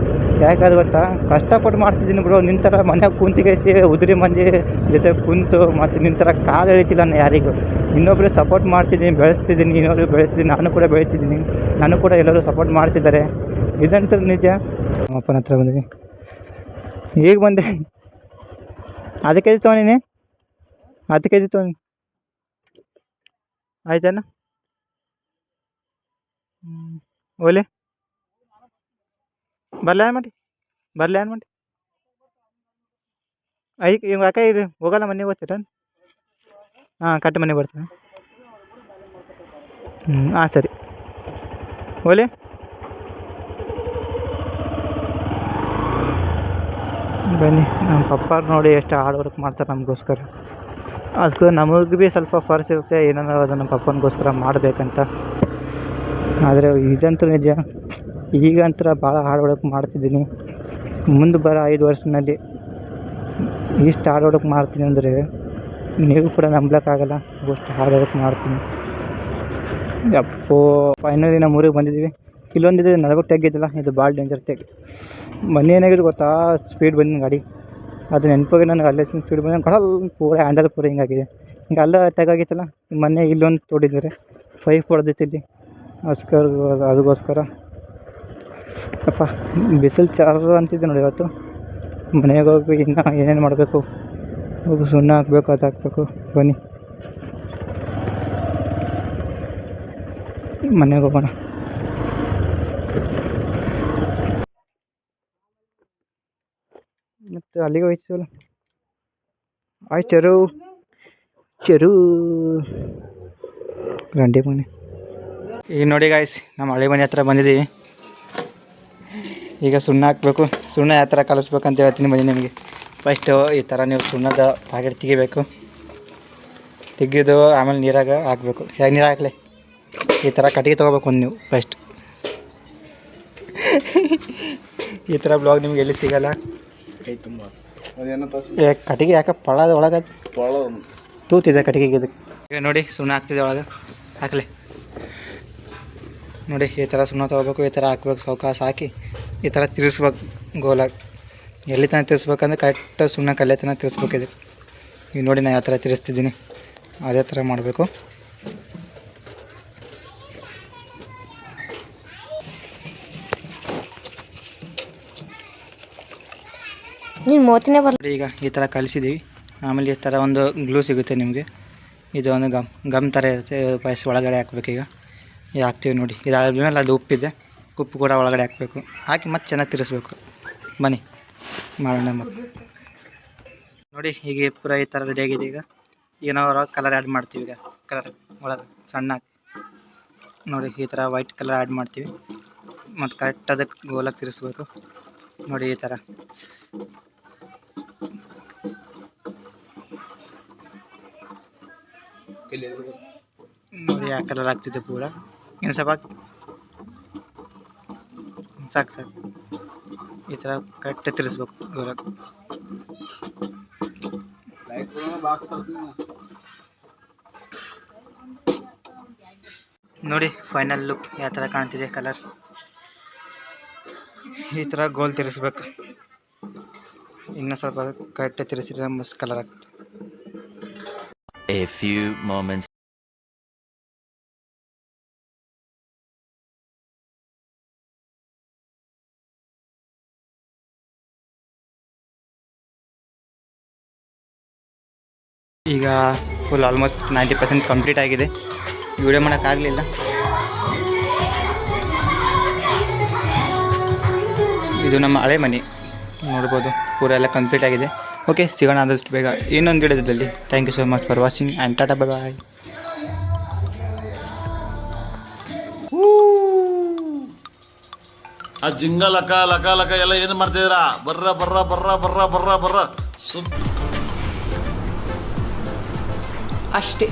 ಯಾಕಾದ್ರೆ ಗೊತ್ತಾ, ಕಷ್ಟಪಟ್ಟು ಮಾಡ್ತಿದ್ದೀನಿ ಬ್ರೋ. ನಿನ್ನ ಥರ ಮನೆಯಾಗ ಕುಂತಿಗೆಸಿ ಉದುರಿ ಮಂದಿ ಜೊತೆ ಕುಂತು ಮತ್ತು ನಿನ್ನ ಥರ ಕಾಲು ಎಳಿತಿಲ್ಲ ನಾನು ಯಾರಿಗೂ. ಇನ್ನೊಬ್ಬರು ಸಪೋರ್ಟ್ ಮಾಡ್ತಿದ್ದೀನಿ, ಬೆಳೆಸ್ತಿದ್ದೀನಿ, ಇನ್ನೊಬ್ರು ಬೆಳೆಸ್ತಿದ್ದೀನಿ, ನಾನು ಕೂಡ ಬೆಳೆಸ್ತಿದ್ದೀನಿ, ನಾನು ಕೂಡ ಎಲ್ಲರೂ ಸಪೋರ್ಟ್ ಮಾಡ್ತಿದ್ದಾರೆ. ಇದಂತೂ ನಿಜ. ಅಪ್ಪನ ಹತ್ರ ಬಂದಿದ್ದೀನಿ, ಈಗ ಬಂದೆ. 10 kg ತೊಗೊಂಡಿನಿ, 10 kg ತೊಗೊಂಡು ಆಯ್ತಾನ. ಓಲೆ ಬರಲಿ ಏನು ಮಾಡಿ ಈಗ ಯಾಕೆ ಇದು ಹೋಗಲ್ಲ, ಮನೆಗೆ ಹೋಗ್ತೀರ? ಹಾಂ, ಕಟ್ಟಿ ಮನೆಗೆ ಬರ್ತೀನಿ. ಹಾಂ ಸರಿ, ಓಲೆ ಬನ್ನಿ. ನಮ್ಮ ಪಪ್ಪ ನೋಡಿ ಎಷ್ಟು ಹಾರ್ಡ್ ವರ್ಕ್ ಮಾಡ್ತಾರೆ ನಮಗೋಸ್ಕರ. ಅದಕ್ಕೆ ನಮಗೆ ಭೀ ಸ್ವಲ್ಪ ಫರ್ಸ್ ಇರುತ್ತೆ, ಏನಾದ್ರು ಅದು ನಮ್ಮ ಪಪ್ಪನಿಗೋಸ್ಕರ ಮಾಡಬೇಕಂತ. ಆದರೆ ಇದಂತೂ ನಿಜ, ಈಗಂತರ ಭಾಳ ಹಾರ್ಡ್ ವರ್ಕ್ ಮಾಡ್ತಿದ್ದೀನಿ. ಮುಂದೆ ಬರೋ 5 ವರ್ಷದಲ್ಲಿ ಇಷ್ಟು ಹಾರ್ಡ್ ವರ್ಕ್ ಮಾಡ್ತೀನಿ ಅಂದರೆ ನೀವು ಕೂಡ ನಂಬ್ಲಿಕ್ಕಾಗಲ್ಲ, ಅಷ್ಟು ಹಾರ್ಡ್ ವರ್ಕ್ ಮಾಡ್ತೀನಿ. ಯಪ್ಪೋ, ಫೈನಲಿ ನಮ್ಮ ಊರಿಗೆ ಬಂದಿದ್ದೀವಿ. ಇಲ್ಲೊಂದಿದೆ ನಡಬರ್ಕ್ ತೆಗ್ಗಿದ್ದಲ್ಲ, ಇದು ಭಾಳ ಡೇಂಜರ್ ತೆಗಿ. ಮೊನ್ನೆ ಏನಾಗಿದೆ ಗೊತ್ತಾ, ಸ್ಪೀಡ್ ಬಂದಿನ ಗಾಡಿ, ಅದು ನೆನಪಾಗಿ ನನಗೆ ಅಲ್ಲೇ ಸ್ಪೀಡ್ ಬಂದ ಕಡಲ್ ಪೂರ ಹ್ಯಾಂಡಲ್ ಪೂರ ಹಿಂಗಾಗಿದೆ. ಹಿಂಗೆ ಅಲ್ಲ ತೆಗಾಗಿತ್ತಲ್ಲ, ಮೊನ್ನೆ ಇಲ್ಲೊಂದು ತೋಡಿದ್ದಾರೆ, 5 ಹೊಡೆದಿತ್ತು ಇಲ್ಲಿ. ಅದಕ್ಕೋಸ್ಕರ ಅಪ್ಪ ಬಿಸಿಲು ಚಾರು ಅಂತಿದ್ದೆ ನೋಡಿ ಇವತ್ತು. ಮನೆಗೆ ಹೋಗಿ ಇನ್ನು ಏನೇನು ಮಾಡಬೇಕು, ಹೋಗಿ ಸುಣ್ಣ ಹಾಕಬೇಕು, ಅದು ಹಾಕಬೇಕು. ಬನ್ನಿ ಮನೆಗೆ ಹೋಗೋಣ. ಮತ್ತು ಅಲ್ಲಿಗೆ ಹೋಯ್ತಲ್ಲ, ಆಯ್ತು ಚೆರು ಗಂಡಿ ಮನೆ. ಈಗ ನೋಡಿ ಗಾಯ್ಸ್, ನಮ್ಮ ಹಳೆ ಮನೆ ಹತ್ರ ಬಂದಿದ್ದೀವಿ. ಈಗ ಸುಣ್ಣ ಹಾಕಬೇಕು. ಸುಣ್ಣ ಯಾವ ಥರ ಕಲಿಸ್ಬೇಕಂತ ಹೇಳ್ತೀನಿ ಬನ್ನಿ ನಿಮಗೆ. ಫಸ್ಟು ಈ ಥರ ನೀವು ಸುಣ್ಣದ ಪ್ಯಾಕೆಟ್ ತೆಗಿಬೇಕು. ತೆಗೆದು ಆಮೇಲೆ ನೀರಾಗ ಹಾಕಬೇಕು. ಹೇಗೆ ನೀರು ಹಾಕಲಿ, ಈ ಥರ ಕಟ್ಟಿಗೆ ತೊಗೋಬೇಕು ಒಂದು ನೀವು ಫಸ್ಟ್. ಈ ಥರ ಬ್ಲಾಗ್ ನಿಮ್ಗೆ ಎಲ್ಲಿ ಸಿಗೋಲ್ಲ. ಕೈ ತುಂಬ ಕಟ್ಟಿಗೆ ಯಾಕೆ ಪಳ್ಳದ ಒಳಗೆ ತೂತಿದೆ ಕಟ್ಟಿಗೆಗೆ ಇದಕ್ಕೆ. ಈಗ ನೋಡಿ ಸುಣ್ಣ ಹಾಕ್ತಿದೆ ಒಳಗೆ ಹಾಕಲಿ. ನೋಡಿ ಈ ಥರ ಸುಣ್ಣ ತೊಗೋಬೇಕು, ಈ ಥರ ಹಾಕ್ಬೇಕು, ಸಾವಕಾಶ ಹಾಕಿ ಈ ಥರ ತಿರ್ಸ್ಬೇಕು ಗೋಲಾಗಿ. ಎಲ್ಲಿ ತನಕ ತಿರ್ಸ್ಬೇಕಂದ್ರೆ ಕರೆಕ್ಟ್ ಸುಣ್ಣ ಕಲ್ಲೆ ತನಕ ತಿರ್ಸ್ಬೇಕಿದೆ. ಈಗ ನೋಡಿ ನಾನು ಯಾವ ಥರ ತಿರ್ಸ್ತಿದ್ದೀನಿ ಅದೇ ಥರ ಮಾಡಬೇಕು. ಈಗ ಈ ಥರ ಕಲಿಸಿದ್ದೀವಿ. ಆಮೇಲೆ ಈ ಥರ ಒಂದು ಗ್ಲೂ ಸಿಗುತ್ತೆ ನಿಮಗೆ. ಇದು ಒಂದು ಗಮ್ ಥರ ಇರುತ್ತೆ, ಪಾಯಸ ಒಳಗಡೆ ಹಾಕ್ಬೇಕು. ಈಗ ಹಾಕ್ತೀವಿ ನೋಡಿ. ಇದಾದ್ಮೇಲೆ ಅದು ಉಪ್ಪಿದೆ, ಉಪ್ಪು ಕೂಡ ಒಳಗಡೆ ಹಾಕಬೇಕು. ಹಾಕಿ ಮತ್ತೆ ಚೆನ್ನಾಗಿ ತಿರ್ಸ್ಬೇಕು. ಬನ್ನಿ ಮಾಡೋಣ ಮತ್ತೆ. ನೋಡಿ ಈಗ ಪೂರ ಈ ಥರ ರೆಡಿಯಾಗಿದೆ. ಈಗ ನಾವು ಕಲರ್ ಆ್ಯಡ್ ಮಾಡ್ತೀವಿ. ಈಗ ಕಲರ್ ಒಳಗೆ ಸಣ್ಣ ನೋಡಿ ಈ ಥರ ವೈಟ್ ಕಲರ್ ಆ್ಯಡ್ ಮಾಡ್ತೀವಿ. ಮತ್ತು ಕರೆಕ್ಟ್ ಅದಕ್ಕೆ ಗೋಲಾಗಿ ತಿರ್ಸ್ಬೇಕು. ನೋಡಿ ಈ ಥರ ನೋಡಿ ಆ ಕಲರ್ ಆಗ್ತಿದೆ ಪೂರ. ಇನ್ನು ಸ್ವಲ್ಪ ಸಾಕು. ಈ ಥರ ಕರೆಕ್ಟ್ ತಿರ್ಸ್ಬೇಕು ಗೋಲಾಗಿ. ನೋಡಿ ಫೈನಲ್ ಲುಕ್ ಯಾವ ಥರ ಕಾಣ್ತಿದೆ ಕಲರ್. ಈ ಥರ ಗೋಲ್ ತಿರ್ಸ್ಬೇಕು. ಇನ್ನು ಸ್ವಲ್ಪ ಕರೆಕ್ಟ್ ತಿರ್ಸಿದ್ರೆ ಮಸ್ತ್ ಕಲರ್ ಆಗ್ತದೆ. A few moments. ಈಗ ಫುಲ್ ಆಲ್ಮೋಸ್ಟ್ 90% ಕಂಪ್ಲೀಟ್ ಆಗಿದೆ. ವಿಡಿಯೋ ಮಾಡೋಕ್ಕಾಗಲಿಲ್ಲ. ಇದು ನಮ್ಮ ಹಳೆ ಮನೆ ನೋಡ್ಬೋದು. ಪೂರ ಎಲ್ಲ ಕಂಪ್ಲೀಟ್ ಆಗಿದೆ. ಓಕೆ, ಸಿಗೋಣ ಆದಷ್ಟು ಬೇಗ ಇನ್ನೊಂದು ವಿಡಿಯೋದಲ್ಲಿ. Thank you so much for watching and tata bye bye. ಆ ಜಿಂಗ ಲಕ ಲಕ ಲಕ ಎಲ್ಲ ಏನು ಮಾಡ್ತಿದ್ದೀರಾ? ಬರ್ರ ಬರ್ರ ಬರ್ರ ಬರ್ರ ಬರ್ರ ಬರ್ರ ಅಷ್ಟೇ.